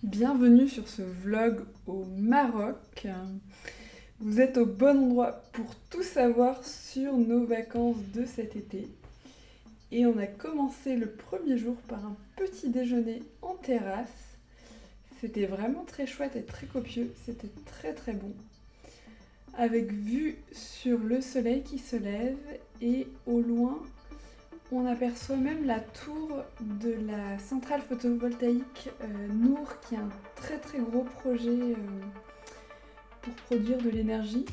Bienvenue sur ce vlog au Maroc. Vous êtes au bon endroit pour tout savoir sur nos vacances de cet été. Et on a commencé le premier jour par un petit déjeuner en terrasse. C'était vraiment très chouette et très copieux, c'était très très bon. Avec vue sur le soleil qui se lève et au loin, on aperçoit même la tour de la centrale photovoltaïque Nour, qui est un très très gros projet pour produire de l'énergie.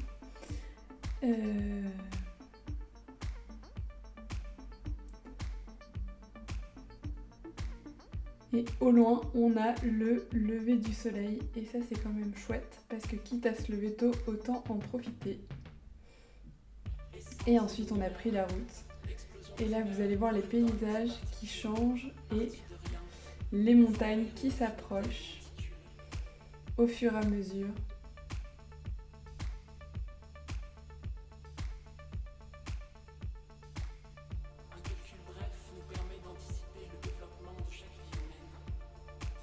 Et au loin, on a le lever du soleil. Et ça, c'est quand même chouette, parce que quitte à se lever tôt, autant en profiter. Et ensuite, on a pris la route. Et là, vous allez voir les paysages qui changent et les montagnes qui s'approchent au fur et à mesure. Un calcul bref nous permet d'anticiper le développement de chaque vie humaine.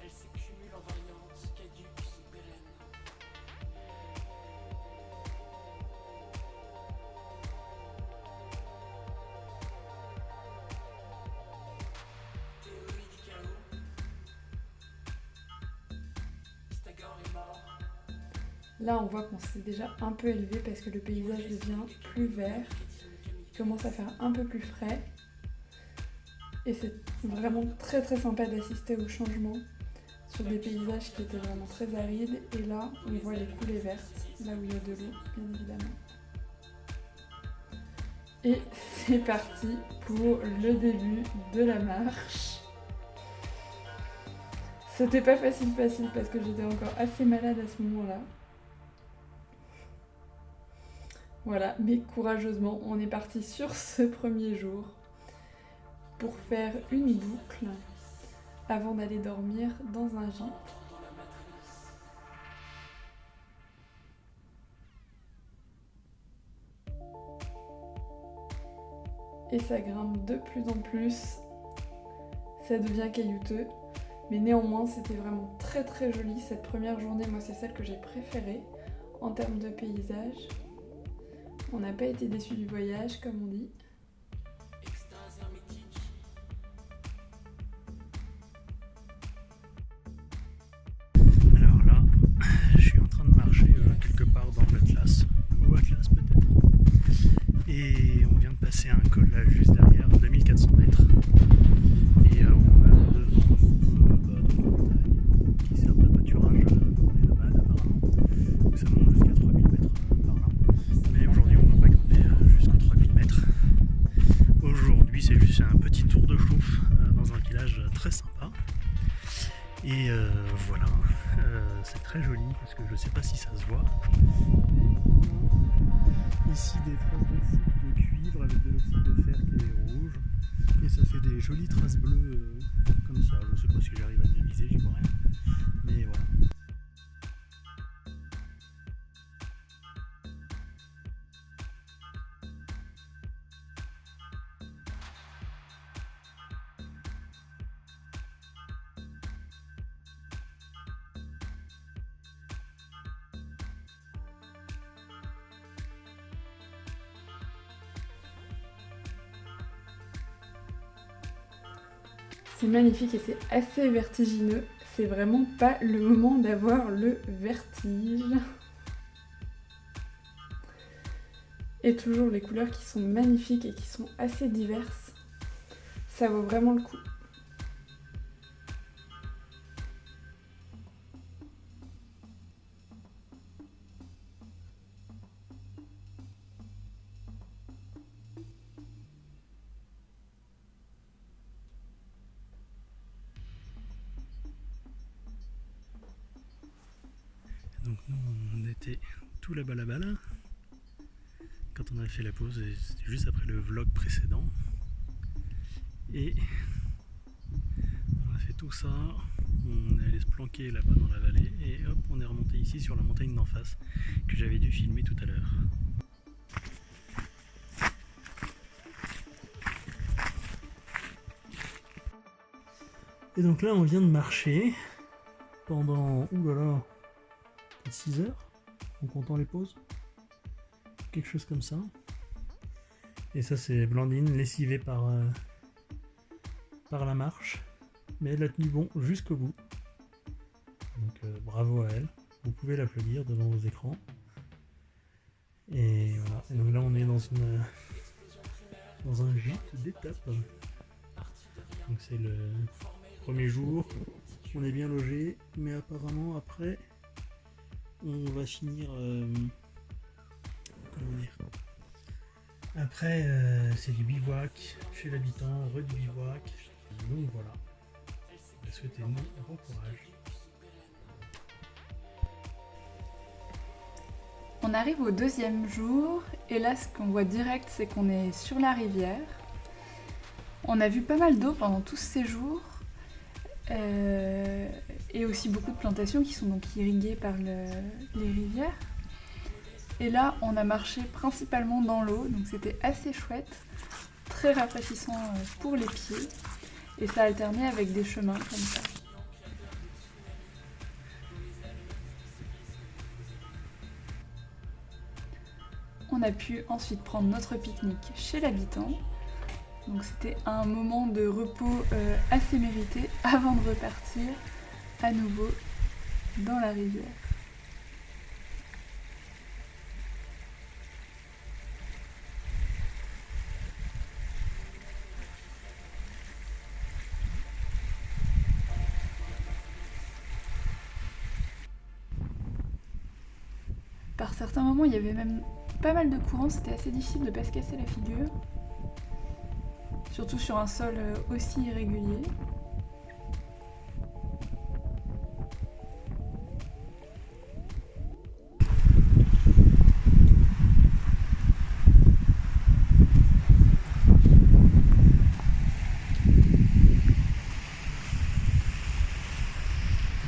Elle s'accumule en variantes, caduques, souterraines. Théorie du chaos. Pythagore est mort. Là, on voit qu'on s'est déjà un peu élevé parce que le paysage devient plus vert. Il commence à faire un peu plus frais. Et c'est vraiment très très sympa d'assister au changement sur des paysages qui étaient vraiment très arides. Et là, on voit les coulées vertes, là où il y a de l'eau, bien évidemment. Et c'est parti pour le début de la marche. C'était pas facile parce que j'étais encore assez malade à ce moment-là. Voilà, mais courageusement, on est parti sur ce premier jour pour faire une boucle avant d'aller dormir dans un gîte. Et ça grimpe de plus en plus, ça devient caillouteux, mais néanmoins c'était vraiment très très joli cette première journée. Moi, c'est celle que j'ai préférée en termes de paysage. On n'a pas été déçus du voyage, comme on dit. Extase hermétique. Alors là, je suis en train de marcher quelque part dans l'Atlas, ou Atlas peut-être. Et on vient de passer un col là juste derrière, 2400 mètres. Et on a devant nous des montagnes qui servent de pâturage pour les nomades apparemment. Donc ça monte jusqu'à 3000 mètres par là. Mais aujourd'hui on ne va pas grimper jusqu'aux 3000 mètres. Aujourd'hui c'est juste un petit tour de chauffe dans un village très sympa. Et voilà, c'est très joli parce que je ne sais pas si ça se voit. Ici des traces d'oxyde de cuivre avec de l'oxyde de fer qui est rouge. Et ça fait des jolies traces bleues comme ça. Je ne sais pas si j'arrive à bien viser, j'y vois rien. Mais voilà. C'est magnifique et c'est assez vertigineux. C'est vraiment pas le moment d'avoir le vertige. Et toujours les couleurs qui sont magnifiques et qui sont assez diverses. Ça vaut vraiment le coup. Donc nous on était tout là-bas là quand on a fait la pause, et c'était juste après le vlog précédent. Et on a fait tout ça, on est allé se planquer là-bas dans la vallée et hop on est remonté ici sur la montagne d'en face que j'avais dû filmer tout à l'heure. Et donc là on vient de marcher pendant, oulala, 6 heures, en comptant les pauses. Quelque chose comme ça. Et ça c'est Blandine, lessivée par la marche. Mais elle a tenu bon jusqu'au bout. Donc bravo à elle. Vous pouvez l'applaudir devant vos écrans. Et voilà. Et donc là on est dans un gîte d'étape. Donc c'est le premier jour. On est bien logé, mais apparemment après on va finir. Comment dire ? Après c'est du bivouac chez l'habitant, du bivouac. Donc voilà. Souhaitez-nous bon courage. On arrive au 2e jour et là ce qu'on voit direct c'est qu'on est sur la rivière. On a vu pas mal d'eau pendant tous ces jours et aussi beaucoup de plantations qui sont donc irriguées par les rivières. Et là on a marché principalement dans l'eau, donc c'était assez chouette, très rafraîchissant pour les pieds et ça alternait avec des chemins comme ça. On a pu ensuite prendre notre pique-nique chez l'habitant. Donc c'était un moment de repos assez mérité avant de repartir à nouveau dans la rivière. Par certains moments, il y avait même pas mal de courant, c'était assez difficile de ne pas se casser la figure. Surtout sur un sol aussi irrégulier.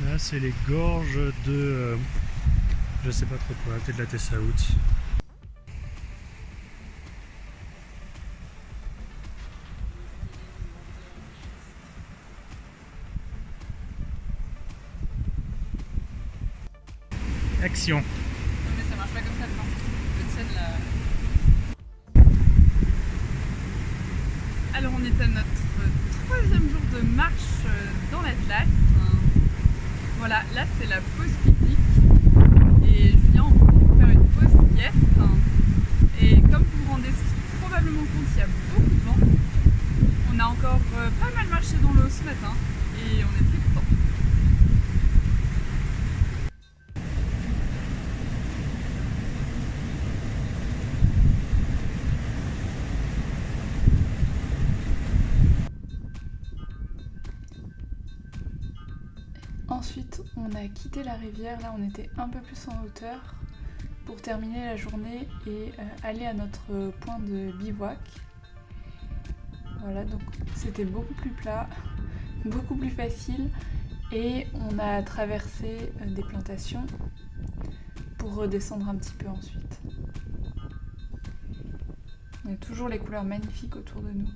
Là c'est les gorges de... je sais pas trop quoi, peut-être la Tessaout. Action. Non mais ça marche pas comme ça, non. Cette scène là. Alors on est à notre 3e jour de marche dans l'Atlas. Voilà, là c'est la pause pique-nique. Et Julien on va faire une pause sieste. Et comme vous vous rendez probablement compte, il y a beaucoup de vent. On a encore pas mal marché dans l'eau ce matin et on est très contents. Ensuite, on a quitté la rivière, là on était un peu plus en hauteur pour terminer la journée et aller à notre point de bivouac. Voilà, donc c'était beaucoup plus plat, beaucoup plus facile et on a traversé des plantations pour redescendre un petit peu ensuite. On a toujours les couleurs magnifiques autour de nous.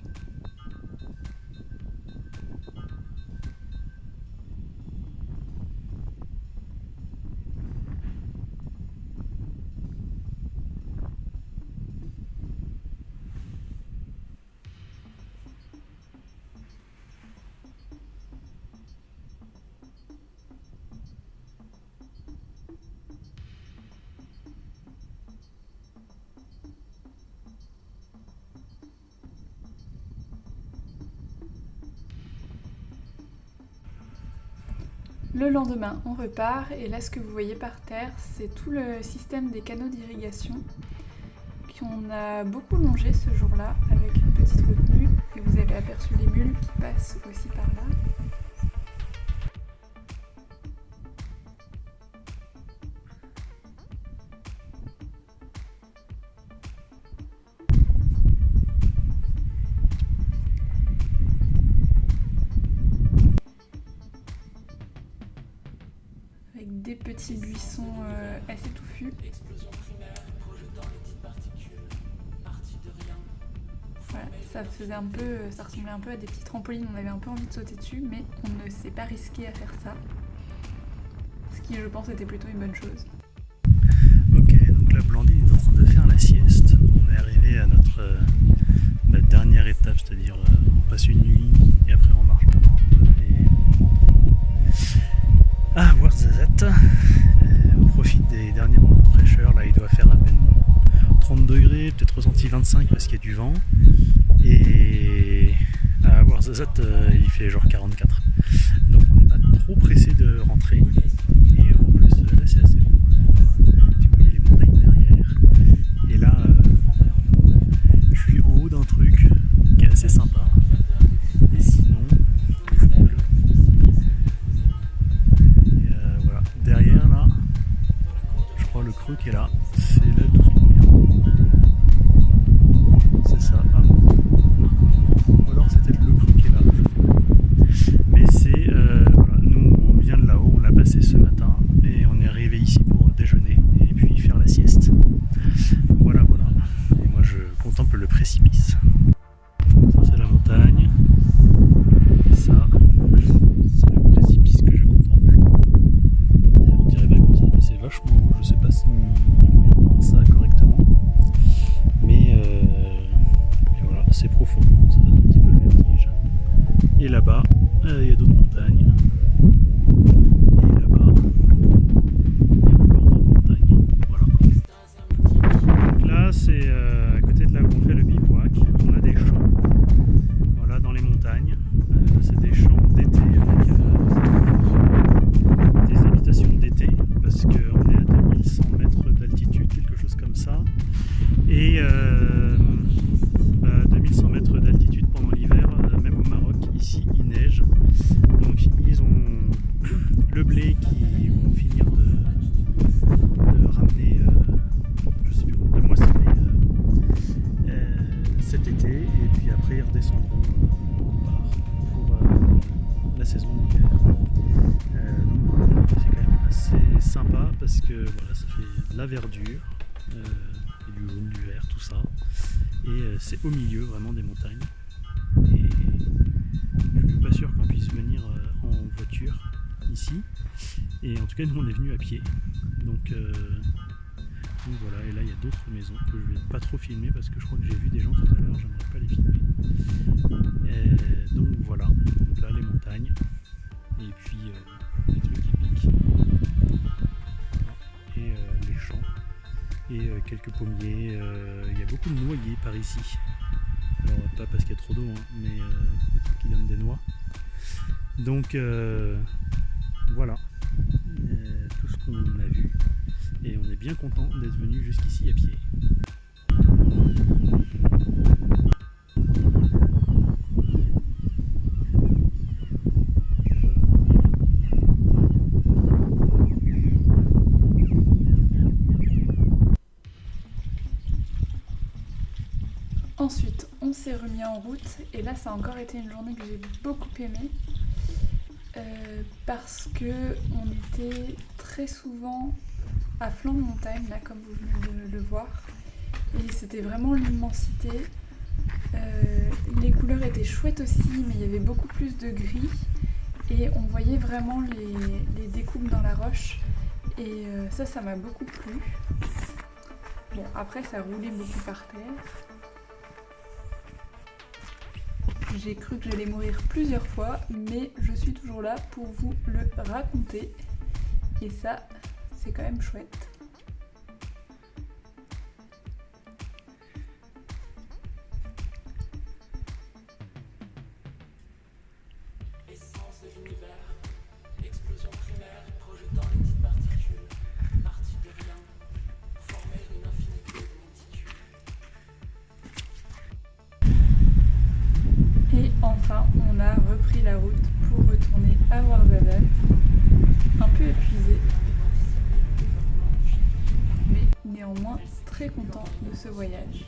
Le lendemain, on repart et là ce que vous voyez par terre, c'est tout le système des canaux d'irrigation qu'on a beaucoup longé ce jour-là avec une petite retenue et vous avez aperçu les mules qui passent aussi par là. Des petits buissons assez touffus. Voilà, ça ressemblait un peu à des petits trampolines, on avait un peu envie de sauter dessus, mais on ne s'est pas risqué à faire ça. ce qui je pense était plutôt une bonne chose. Ok, donc là Blandine est en train de faire la sieste. On est arrivé à notre dernière étape, c'est-à-dire on passe une nuit et après on marche encore un peu et Ouarzazate. On profite des derniers moments de fraîcheur. Là il doit faire à peine 30 degrés, peut-être ressenti 25 parce qu'il y a du vent. Et à Ouarzazate il fait genre 44. Donc on n'est pas trop pressé de rentrer. Et en plus là c'est assez beau. Si vous voyez les montagnes derrière. Et là je suis en haut d'un truc qui est assez sympa. Et sinon c'est cool. Et voilà. Derrière là, je crois le creux qui est là, c'est là tout ce qu'on vient. C'est ça. Ah. Ou alors c'est peut-être le creux qui est là, je sais pas. Mais c'est voilà, nous on vient de là-haut, on l'a passé ce matin et on est arrivé ici pour déjeuner et puis faire la sieste. Voilà. Et moi je contemple le précipice. Ça c'est la montagne. Et ça c'est le précipice que je contemple. Et on dirait pas comme ça, mais c'est vachement haut. Je sais pas s'il y a moyen de rendre ça correctement. Mais voilà, c'est profond. Ça donne un petit peu le vertige. Et là-bas, il y a d'autres montagnes. Et là-bas, il y a encore d'autres montagnes. Voilà. Donc là, c'est à côté de là où on fait le bivouac. On a des champs. Voilà, dans les montagnes. C'est des champs d'été avec des habitations d'été. Parce qu'on est à 2100 mètres d'altitude, quelque chose comme ça. Et 2100 mètres d'altitude pendant l'hiver, même au Maroc, ici il neige. Donc ils ont le blé qui vont finir de ramener, je sais plus comment, de moissonner cet été. Et puis après ils redescendront au bar pour la saison d'hiver. Donc voilà, c'est quand même assez sympa parce que voilà, ça fait de la verdure. Et du jaune, du vert, tout ça. Et c'est au milieu vraiment des montagnes. Et je suis même pas sûr qu'on puisse venir en voiture ici. Et en tout cas, nous on est venu à pied. Donc voilà, et là il y a d'autres maisons que je vais pas trop filmer parce que je crois que j'ai vu des gens tout à l'heure, j'aimerais pas les filmer. Et donc voilà, donc là les montagnes. Et puis les trucs hippiques. Voilà. Et les champs. Et quelques pommiers, il y a beaucoup de noyers par ici. Alors pas parce qu'il y a trop d'eau, hein, mais des trucs qui donnent des noix. Donc voilà tout ce qu'on a vu. Et on est bien content d'être venu jusqu'ici à pied. Ensuite, on s'est remis en route et là ça a encore été une journée que j'ai beaucoup aimée parce que on était très souvent à flanc de montagne, là comme vous venez de le voir, et c'était vraiment l'immensité. Les couleurs étaient chouettes aussi, mais il y avait beaucoup plus de gris et on voyait vraiment les découpes dans la roche et ça m'a beaucoup plu. Bon, après ça roulait beaucoup par terre. J'ai cru que j'allais mourir plusieurs fois, mais je suis toujours là pour vous le raconter. Et ça, c'est quand même chouette. Essence de l'univers, explosion primaire projetant les petites particules, parties de rien, former une infinité de monticules. Et enfin, on a repris la route pour retourner à Ouarzazate, un peu épuisé, mais néanmoins très content de ce voyage.